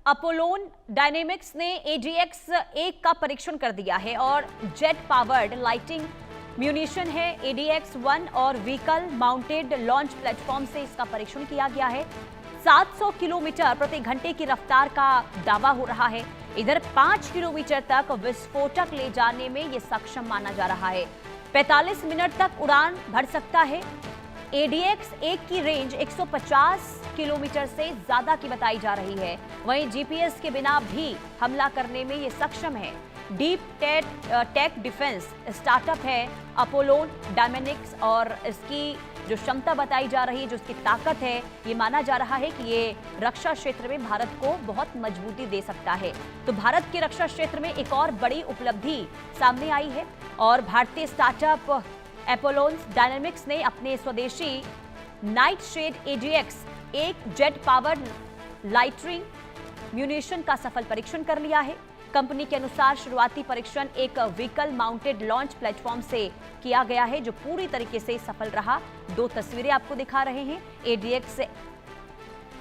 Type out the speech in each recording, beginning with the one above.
Apollon dynamics ने ADX 1 का परीक्षण कर दिया है और जेट पावर्ड लाइटिंग म्यूनिशन है। ADX 1 और व्हीकल माउंटेड लॉन्च प्लेटफॉर्म से इसका परीक्षण किया गया है। 700 किलोमीटर प्रति घंटे की रफ्तार का दावा हो रहा है। इधर 5 किलोमीटर तक विस्फोटक ले जाने में यह सक्षम माना जा रहा है। 45 मिनट तक उड़ान भर सकता है। ADX 1 की रेंज 150 किलोमीटर से ज्यादा की बताई जा रही है। वहीं GPS के बिना भी हमला करने में ये सक्षम है। डीप टेक डिफेंस स्टार्टअप है अपोलोन डायनेमिक्स और इसकी जो क्षमता बताई जा रही है, जो इसकी ताकत है, ये माना जा रहा है कि ये रक्षा क्षेत्र में भारत को बहुत मजबूती दे सकता है। तो भारत के रक्षा क्षेत्र में एक और बड़ी उपलब्धि सामने आई है और भारतीय स्टार्टअप अपोलोन डायनेमिक्स ने अपने स्वदेशी nightshade ADX 1 jet powered lightning munition का सफल परीक्षण कर लिया है। कंपनी के अनुसार शुरुआती परीक्षण एक व्हीकल माउंटेड लॉन्च प्लेटफॉर्म से किया गया है, जो पूरी तरीके से सफल रहा। 2 तस्वीरें आपको दिखा रहे हैं। ADX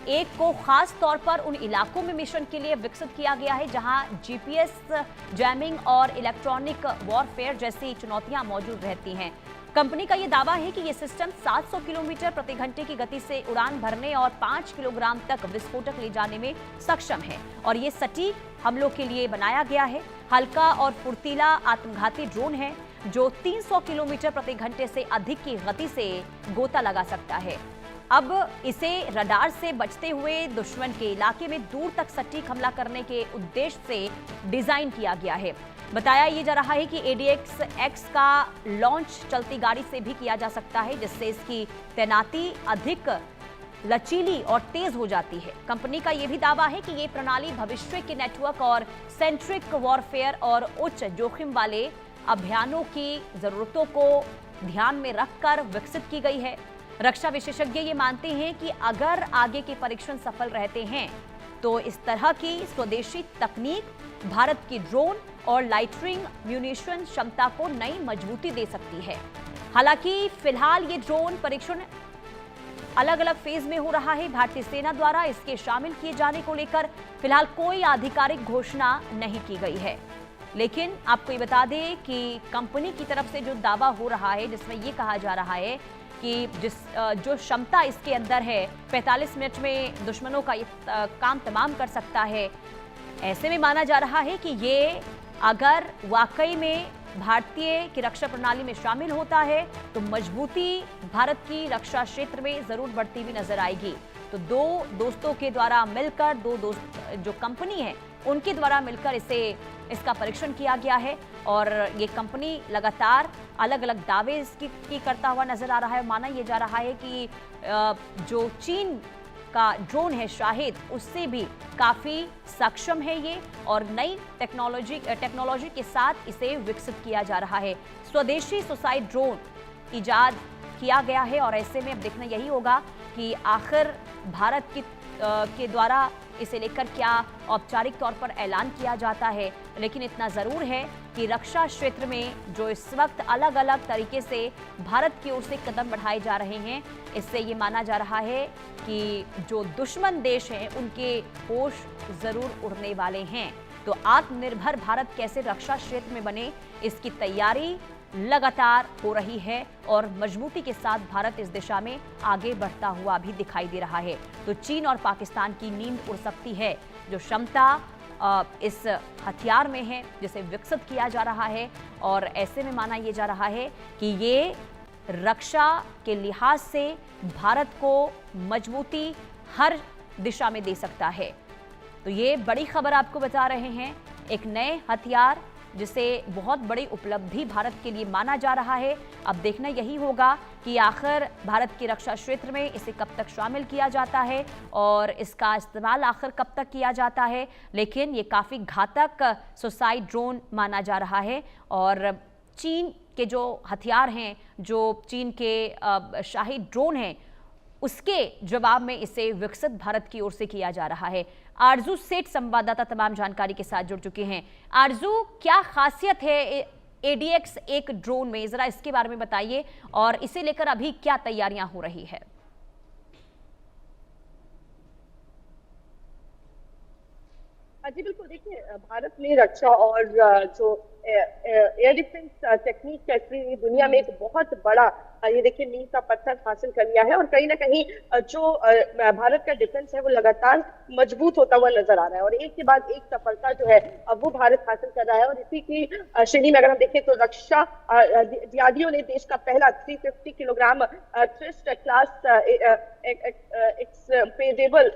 1 को खास तौर पर उन इलाकों में मिशन के लिए विकसित किया गया है जहां GPS जैमिंग और इलेक्ट्रॉनिक वॉरफेयर जैसी चुनौतियां मौजूद रहती हैं। कंपनी का यह दावा है कि यह सिस्टम 700 किलोमीटर प्रति घंटे की गति से उड़ान भरने और 5 किलोग्राम तक विस्फोटक ले जाने में सक्षम है और यह सटीक हमलों के लिए बनाया गया है। हल्का और फुर्तीला आत्मघाती ड्रोन है जो 300 किलोमीटर प्रति घंटे से अधिक की गति से गोता लगा सकता है। अब इसे रडार से बचते हुए दुश्मन के इलाके में दूर तक सटीक हमला करने के उद्देश्य से डिजाइन किया गया है। बताया ये जा रहा है कि ADX X का लॉन्च चलती गाड़ी से भी किया जा सकता है, जिससे इसकी तैनाती अधिक लचीली और तेज हो जाती है। कंपनी का यह भी दावा है कि ये प्रणाली भविष्य के नेटवर्क और सेंट्रिक वॉरफेयर और उच्च जोखिम वाले अभियानों की जरूरतों को ध्यान में रखकर विकसित की गई है। रक्षा विशेषज्ञ ये मानते हैं कि अगर आगे के परीक्षण सफल रहते हैं तो इस तरह की स्वदेशी तकनीक भारत की ड्रोन और लाइटरिंग म्यूनिशन क्षमता को नई मजबूती दे सकती है। हालांकि फिलहाल ये ड्रोन परीक्षण अलग अलग फेज में हो रहा है। भारतीय सेना द्वारा इसके शामिल किए जाने को लेकर फिलहाल कोई आधिकारिक घोषणा नहीं की गई है, लेकिन आपको ये बता दें कि कंपनी की तरफ से जो दावा हो रहा है, जिसमें ये कहा जा रहा है कि जो क्षमता इसके अंदर है 45 मिनट में दुश्मनों का ये काम तमाम कर सकता है। ऐसे में माना जा रहा है कि ये अगर वाकई में भारतीय की रक्षा प्रणाली में शामिल होता है तो मजबूती भारत की रक्षा क्षेत्र में जरूर बढ़ती हुई नजर आएगी। तो 2 दोस्तों के द्वारा मिलकर, 2 दोस्त जो कंपनी है उनके द्वारा मिलकर इसका परीक्षण किया गया है और ये कंपनी लगातार अलग अलग दावे इसकी करता हुआ नजर आ रहा है। माना यह जा रहा है कि जो चीन का ड्रोन है शाहिद, उससे भी काफी सक्षम है ये और नई टेक्नोलॉजी के साथ इसे विकसित किया जा रहा है। स्वदेशी सुसाइड ड्रोन इजाद किया गया है और ऐसे में अब देखना यही होगा कि आखिर भारत के द्वारा इसे लेकर क्या औपचारिक तौर पर ऐलान किया जाता है। लेकिन इतना जरूर है कि रक्षा क्षेत्र में जो इस वक्त अलग अलग तरीके से भारत की ओर से कदम बढ़ाए जा रहे हैं, इससे ये माना जा रहा है कि जो दुश्मन देश हैं उनके होश जरूर उड़ने वाले हैं। तो आत्मनिर्भर भारत कैसे रक्षा क्षेत्र में बने, इसकी तैयारी लगातार हो रही है और मजबूती के साथ भारत इस दिशा में आगे बढ़ता हुआ भी दिखाई दे रहा है। तो चीन और पाकिस्तान की नींद उड़ सकती है। जो क्षमता इस हथियार में है, जिसे विकसित किया जा रहा है, और ऐसे में माना यह जा रहा है कि ये रक्षा के लिहाज से भारत को मजबूती हर दिशा में दे सकता है। तो ये बड़ी खबर आपको बता रहे हैं, एक नए हथियार जिसे बहुत बड़ी उपलब्धि भारत के लिए माना जा रहा है। अब देखना यही होगा कि आखिर भारत की रक्षा क्षेत्र में इसे कब तक शामिल किया जाता है और इसका इस्तेमाल आखिर कब तक किया जाता है। लेकिन ये काफ़ी घातक सुसाइड ड्रोन माना जा रहा है और चीन के जो हथियार हैं, जो चीन के शाहिद ड्रोन हैं, उसके जवाब में इसे विकसित भारत की ओर से किया जा रहा है। आरजू सेठ संवाददाता तमाम जानकारी के साथ जुड़ चुके हैं। आरजू, क्या खासियत है ADX 1 ड्रोन में, जरा इसके बारे में बताइए और इसे लेकर अभी क्या तैयारियां हो रही है? जी बिल्कुल, देखिए भारत में रक्षा और जो एयर डिफेंस टेक्निक है, इसने दुनिया में एक बहुत बड़ा ये देखिए मील का पत्थर हासिल कर लिया है। और कहीं ना कहीं जो भारत का डिफेंस है वो लगातार मजबूत होता हुआ नजर आ रहा है, और एक के बाद एक सफलता जो है वो भारत हासिल कर रहा है। और इसी की श्रेणी में अगर हम देखें तो रक्षा डीआरडीओ ने देश का पहला 350 किलोग्राम थ्रिस्ट क्लास एक्सपेडेबल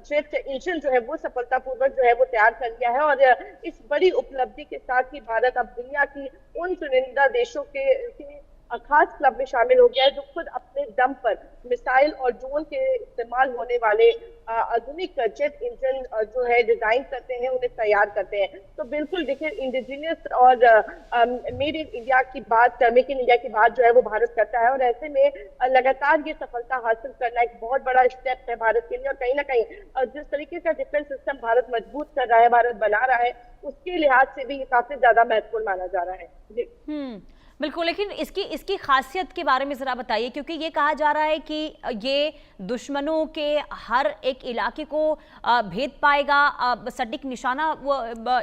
जेट इंजन जो है वो सफलतापूर्वक जो है वो तैयार कर लिया है। और इस बड़ी उपलब्धि के साथ ही भारत अब दुनिया की उन चुनिंदा देशों के खास क्लब में शामिल हो गया है जो खुद अपने दम पर मिसाइल और ड्रोन के इस्तेमाल होने वाले आधुनिक जेट इंजन जो है डिजाइन करते हैं, उन्हें तैयार करते हैं। तो बिल्कुल देखिए इंडिजिनियस और मेड इन इंडिया की बात, मेक इन इंडिया की बात जो है वो भारत करता है। और ऐसे में लगातार ये सफलता हासिल करना एक बहुत बड़ा स्टेप है भारत के लिए। और कहीं ना कहीं जिस तरीके का डिफेंस सिस्टम भारत मजबूत कर रहा है, भारत बना रहा है, उसके लिहाज से भी ये काफी ज्यादा महत्वपूर्ण माना जा रहा है। जी बिल्कुल, लेकिन इसकी इसकी खासियत के बारे में ज़रा बताइए, क्योंकि ये कहा जा रहा है कि ये दुश्मनों के हर एक इलाके को भेद पाएगा, सटीक निशाना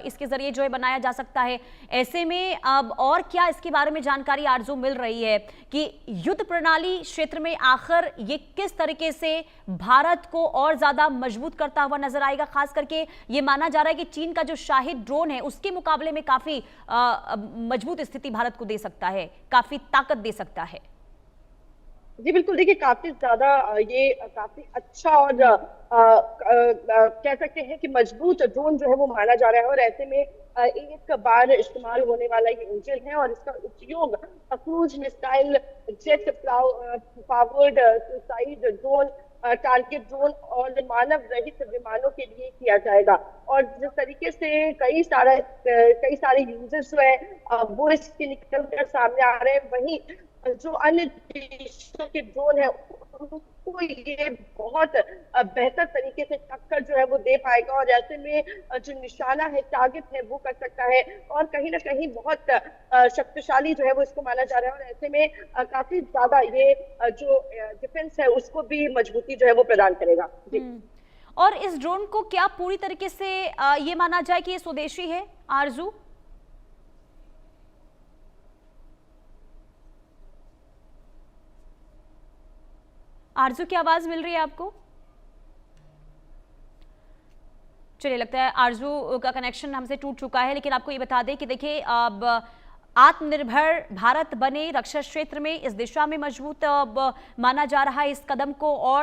इसके ज़रिए जो है बनाया जा सकता है। ऐसे में अब और क्या इसके बारे में जानकारी आरजू मिल रही है कि युद्ध प्रणाली क्षेत्र में आखिर ये किस तरीके से भारत को और ज़्यादा मजबूत करता हुआ नजर आएगा? खास करके ये माना जा रहा है कि चीन का जो शाहिद ड्रोन है उसके मुकाबले में काफ़ी मजबूत स्थिति भारत को दे सकता है, काफी ताकत दे सकता है। जी बिल्कुल, देखिए काफी ज्यादा ये काफी अच्छा और कह सकते हैं कि मजबूत ड्रोन जो है वो माना जा रहा है। और ऐसे में एक बार इस्तेमाल होने वाला ये इंजन है, और इसका उपयोग cruise missile, jet powered suicide drone, target drone और मानव रहित विमानों के लिए किया जाएगा। और जिस तरीके से कई सारे यूजर्स जो है वो इसके निकल कर सामने आ रहे हैं, वहीं जो अन्य देशों के ड्रोन है उनको ये बहुत बेहतर तरीके से टक्कर जो है वो दे पाएगा। और ऐसे में जो निशाना है, टारगेट है, वो कर सकता है, और कहीं ना कहीं बहुत शक्तिशाली जो है वो इसको माना जा रहा है। और ऐसे में काफी ज्यादा ये जो डिफेंस है उसको भी मजबूती जो है वो प्रदान करेगा। जी और इस ड्रोन को क्या पूरी तरीके से ये माना जाए कि ये स्वदेशी है आरजू? आरजू की आवाज मिल रही है आपको? चलिए, लगता है आरजू का कनेक्शन हमसे टूट चुका है, लेकिन आपको ये बता दें कि देखिए अब आत्मनिर्भर भारत बने रक्षा क्षेत्र में, इस दिशा में मजबूत माना जा रहा है इस कदम को। और